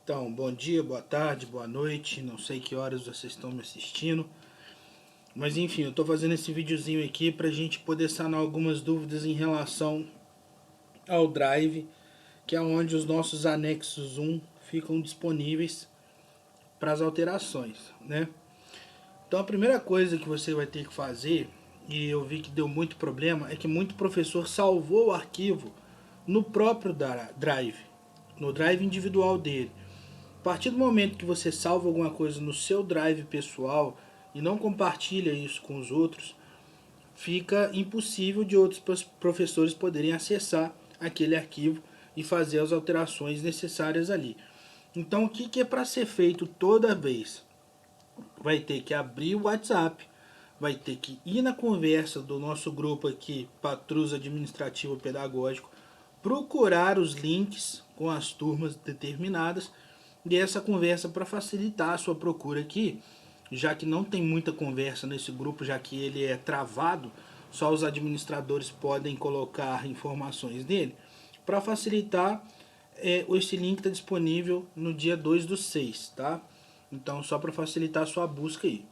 Então, bom dia, boa tarde, boa noite, não sei que horas vocês estão me assistindo, mas enfim, eu estou fazendo esse videozinho aqui para a gente poder sanar algumas dúvidas em relação ao Drive, que é onde os nossos anexos 1 ficam disponíveis para as alterações, né? Então a primeira coisa que você vai ter que fazer, e eu vi que deu muito problema, é que muito professor salvou o arquivo no próprio Drive, no Drive individual dele. A partir do momento que você salva alguma coisa no seu drive pessoal e não compartilha isso com os outros, fica impossível de outros professores poderem acessar aquele arquivo e fazer as alterações necessárias ali. Então, o que é para ser feito toda vez? Vai ter que abrir o WhatsApp, vai ter que ir na conversa do nosso grupo aqui, Patrus Administrativo Pedagógico, procurar os links com as turmas determinadas e essa conversa para facilitar a sua procura aqui, já que não tem muita conversa nesse grupo, já que ele é travado, só os administradores podem colocar informações nele. Para facilitar, esse link está disponível no dia 2/6, tá? Então, só para facilitar a sua busca aí.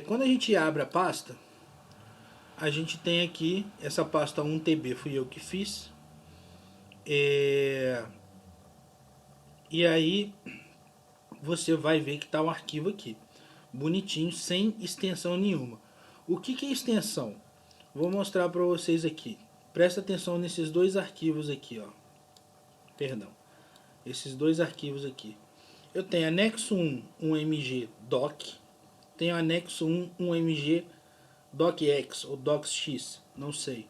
Quando a gente abre a pasta, a gente tem aqui essa pasta 1TB, fui eu que fiz. E aí você vai ver que está o arquivo aqui, bonitinho, sem extensão nenhuma. O que é extensão? Vou mostrar para vocês aqui. Presta atenção nesses dois arquivos aqui, ó. Perdão. Esses dois arquivos aqui. Eu tenho anexo 1, um MG doc. Tenho anexo 1, um MG docx ou docx, não sei.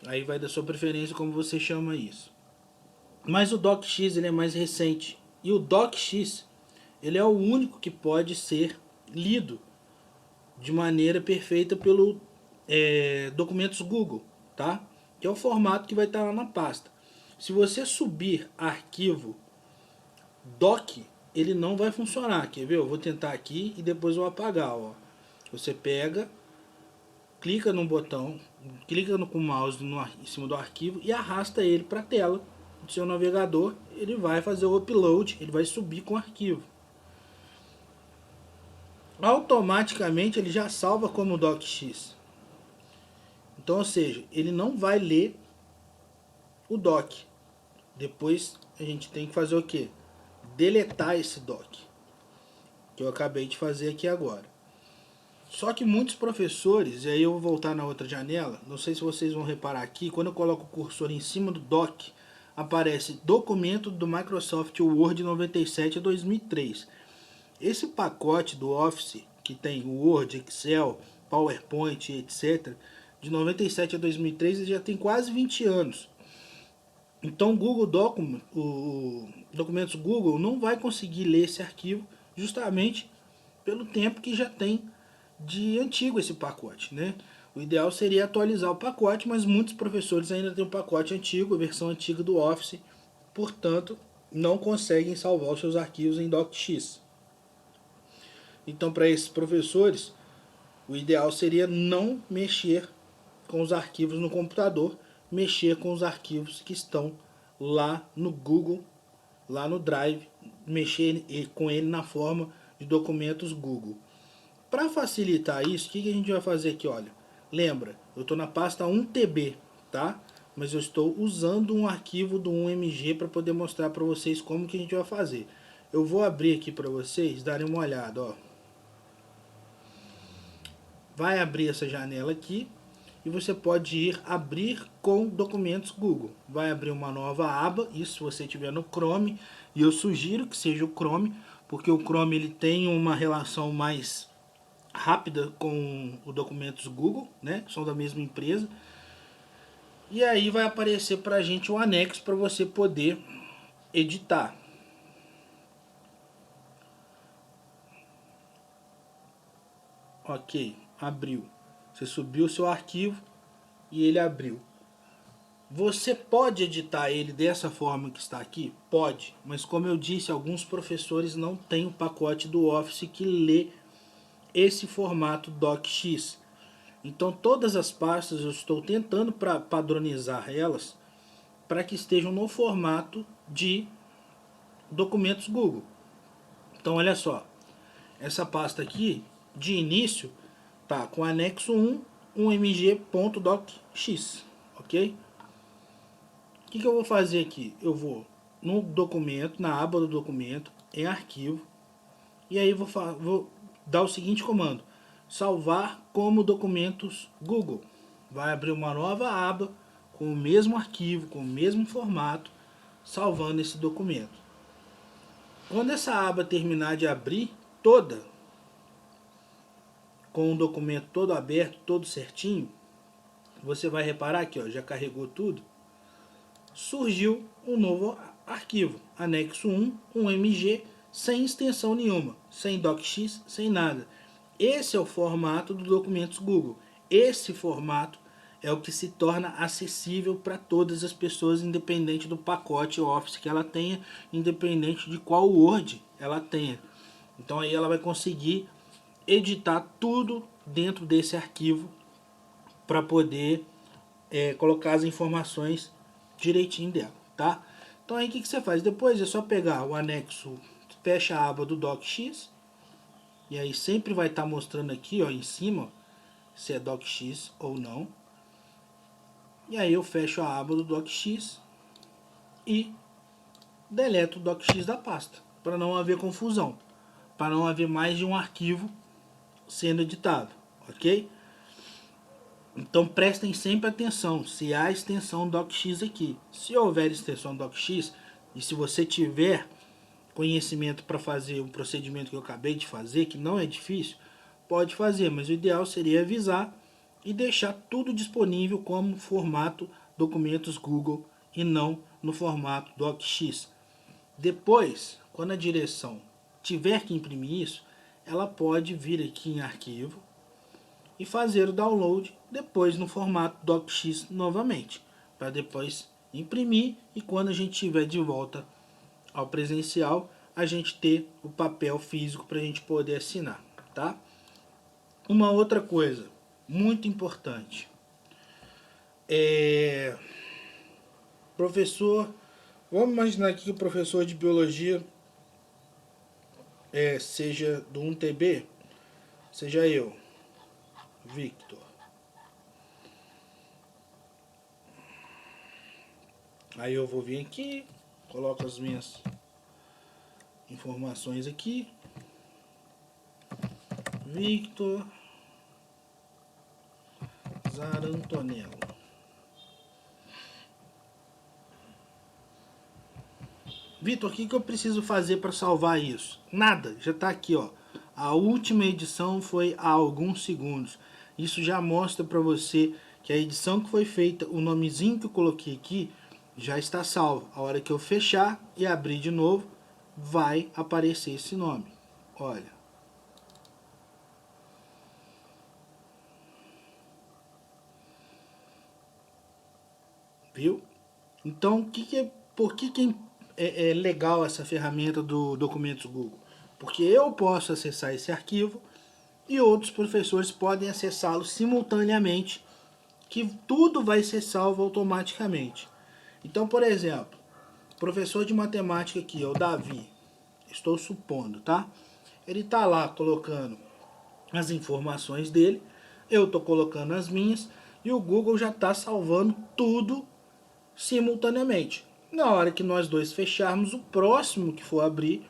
Aí vai da sua preferência como você chama isso. Mas o docx ele é mais recente. E o docx ele é o único que pode ser lido de maneira perfeita pelo documentos Google, tá? Que é o formato que vai estar lá na pasta. Se você subir arquivo doc, ele não vai funcionar. Quer ver? Eu vou tentar aqui e depois eu vou apagar. Ó. Você pega, clica no botão, clica com o mouse em cima do arquivo e arrasta ele para a tela do seu navegador. Ele vai fazer o upload, ele vai subir com o arquivo. Automaticamente ele já salva como docx. Então, ou seja, ele não vai ler o doc. Depois a gente tem que fazer o que? Deletar esse doc, que eu acabei de fazer aqui agora. Só que muitos professores, e aí eu vou voltar na outra janela, não sei se vocês vão reparar aqui, quando eu coloco o cursor em cima do doc, aparece documento do Microsoft Word 97 a 2003. Esse pacote do Office, que tem o Word, Excel, PowerPoint, etc., de 97 a 2003, ele já tem quase 20 anos. Então o Google o Documentos Google não vai conseguir ler esse arquivo justamente pelo tempo que já tem de antigo esse pacote, né? O ideal seria atualizar o pacote, mas muitos professores ainda têm o pacote antigo, a versão antiga do Office, portanto não conseguem salvar os seus arquivos em docx. Então, para esses professores, o ideal seria não mexer com os arquivos no computador, mexer com os arquivos que estão lá no Google, lá no Drive, mexer com ele na forma de documentos Google. Para facilitar isso, o que a gente vai fazer aqui? Olha, lembra, eu estou na pasta 1TB, tá? Mas eu estou usando um arquivo do 1MG para poder mostrar para vocês como que a gente vai fazer. Eu vou abrir aqui para vocês darem uma olhada, ó. Vai abrir essa janela aqui e você pode ir abrir com documentos Google. Vai abrir uma nova aba, isso se você estiver no Chrome, e eu sugiro que seja o Chrome, porque o Chrome ele tem uma relação mais rápida com o documentos Google, né? São da mesma empresa. E aí vai aparecer para a gente o anexo para você poder editar. Ok, abriu. Você subiu o seu arquivo e ele abriu. Você pode editar ele dessa forma que está aqui? Pode, mas como eu disse, alguns professores não têm o pacote do Office que lê esse formato docx. Então todas as pastas eu estou tentando padronizar elas para que estejam no formato de documentos Google. Então olha só, essa pasta aqui de início tá com anexo 1, um mg.docx, ok? O que eu vou fazer aqui? Eu vou no documento, na aba do documento, em arquivo, e aí vou dar o seguinte comando: salvar como documentos Google. Vai abrir uma nova aba com o mesmo arquivo, com o mesmo formato, salvando esse documento. Quando essa aba terminar de abrir toda, com o documento todo aberto, todo certinho, você vai reparar que ó, já carregou tudo. Surgiu um novo arquivo, anexo 1, um MG, sem extensão nenhuma, sem docx, sem nada. Esse é o formato do documentos Google. Esse formato é o que se torna acessível para todas as pessoas, independente do pacote Office que ela tenha, independente de qual Word ela tenha. Então aí ela vai conseguir editar tudo dentro desse arquivo para poder colocar as informações direitinho dela, tá? Então aí o que você faz? Depois é só pegar o anexo, fecha a aba do docx, e aí sempre vai estar mostrando aqui ó, em cima se é docx ou não. E aí eu fecho a aba do docx e deleto o docx da pasta, para não haver confusão, para não haver mais de um arquivo sendo editado, ok? Então prestem sempre atenção se há extensão docx aqui. Se houver extensão docx, e se você tiver conhecimento para fazer o procedimento que eu acabei de fazer, que não é difícil, pode fazer, mas o ideal seria avisar e deixar tudo disponível como formato documentos Google e não no formato docx. Depois, quando a direção tiver que imprimir isso, ela pode vir aqui em arquivo e fazer o download depois no formato docx novamente, para depois imprimir e quando a gente estiver de volta ao presencial, a gente ter o papel físico para a gente poder assinar, tá? Uma outra coisa muito importante, professor, vamos imaginar aqui que o professor de biologia seja do 1TB, seja eu, Victor. Aí eu vou vir aqui, coloco as minhas informações aqui. Victor Zarantonello. Victor, o que eu preciso fazer para salvar isso? Nada, já está aqui, ó. A última edição foi há alguns segundos. Isso já mostra para você que a edição que foi feita, o nomezinho que eu coloquei aqui, já está salvo. A hora que eu fechar e abrir de novo, vai aparecer esse nome. Olha. Viu? Então, por que é legal essa ferramenta do Documentos Google? Porque eu posso acessar esse arquivo e outros professores podem acessá-lo simultaneamente, que tudo vai ser salvo automaticamente. Então, por exemplo, professor de matemática aqui, o Davi, estou supondo, tá? Ele está lá colocando as informações dele, eu estou colocando as minhas e o Google já está salvando tudo simultaneamente. Na hora que nós dois fecharmos, o próximo que for abrir,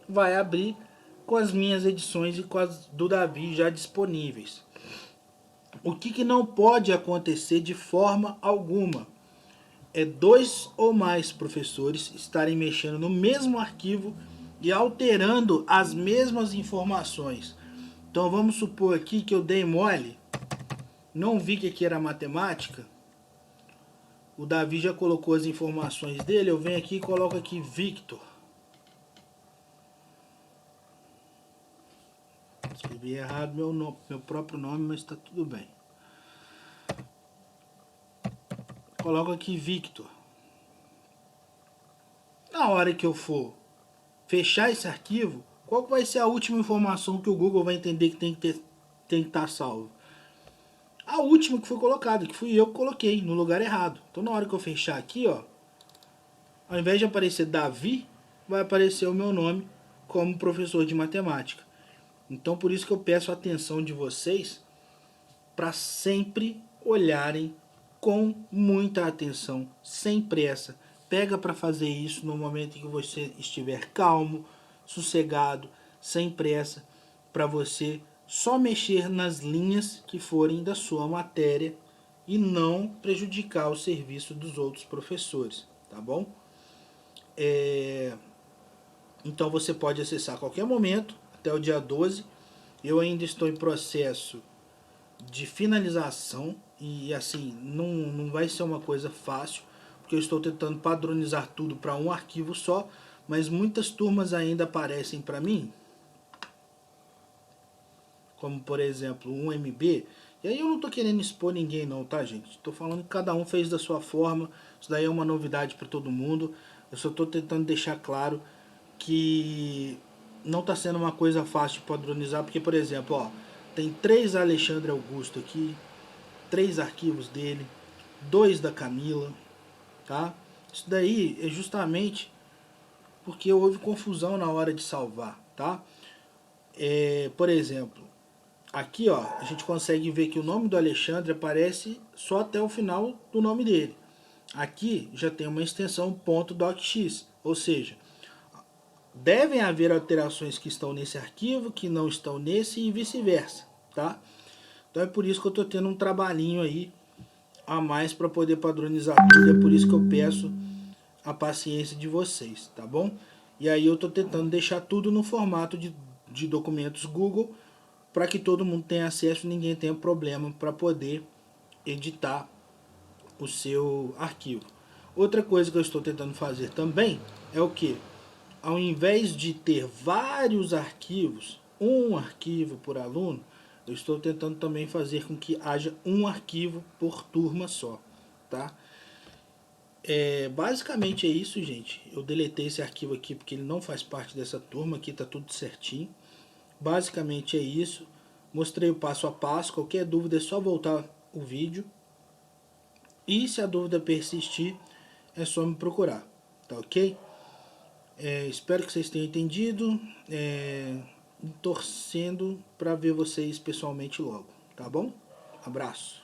vai abrir com as minhas edições e com as do Davi já disponíveis. O que não pode acontecer de forma alguma é 2 ou mais professores estarem mexendo no mesmo arquivo e alterando as mesmas informações. Então vamos supor aqui que eu dei mole, não vi que aqui era matemática, o Davi já colocou as informações dele, eu venho aqui e coloco aqui Victor. Escrevi errado meu próprio nome, mas está tudo bem. Coloco aqui Victor. Na hora que eu for fechar esse arquivo, qual vai ser a última informação que o Google vai entender que tem que estar salvo? A última que foi colocada, que fui eu que coloquei no lugar errado. Então na hora que eu fechar aqui, ó, Ao invés de aparecer Davi, vai aparecer o meu nome como professor de matemática. Então por isso que eu peço a atenção de vocês para sempre olharem com muita atenção, sem pressa. Pega para fazer isso no momento em que você estiver calmo, sossegado, sem pressa, para você só mexer nas linhas que forem da sua matéria e não prejudicar o serviço dos outros professores, tá bom? Então você pode acessar a qualquer momento, até o dia 12. Eu ainda estou em processo de finalização e assim, não vai ser uma coisa fácil, porque eu estou tentando padronizar tudo para um arquivo só, mas muitas turmas ainda aparecem para mim, como por exemplo um MB, e aí eu não estou querendo expor ninguém não, tá gente? Estou falando que cada um fez da sua forma, isso daí é uma novidade para todo mundo, eu só estou tentando deixar claro que não está sendo uma coisa fácil de padronizar, porque por exemplo, ó, tem 3 Alexandre Augusto aqui, 3 arquivos dele, 2 da Camila, tá? Isso daí é justamente porque houve confusão na hora de salvar, tá? Por exemplo, aqui ó, a gente consegue ver que o nome do Alexandre aparece só até o final do nome dele. Aqui já tem uma extensão .docx, ou seja, devem haver alterações que estão nesse arquivo, que não estão nesse e vice-versa, tá? Então é por isso que eu estou tendo um trabalhinho aí a mais para poder padronizar tudo, é por isso que eu peço a paciência de vocês, tá bom? E aí eu estou tentando deixar tudo no formato de documentos Google para que todo mundo tenha acesso e ninguém tenha problema para poder editar o seu arquivo. Outra coisa que eu estou tentando fazer também é o que? Ao invés de ter vários arquivos, um arquivo por aluno, eu estou tentando também fazer com que haja um arquivo por turma só, tá? Basicamente é isso, gente. Eu deletei esse arquivo aqui porque ele não faz parte dessa turma, aqui tá tudo certinho. Basicamente é isso. Mostrei o passo a passo, qualquer dúvida é só voltar o vídeo. E se a dúvida persistir, é só me procurar, tá ok? Espero que vocês tenham entendido. Torcendo para ver vocês pessoalmente logo, tá bom? Abraço.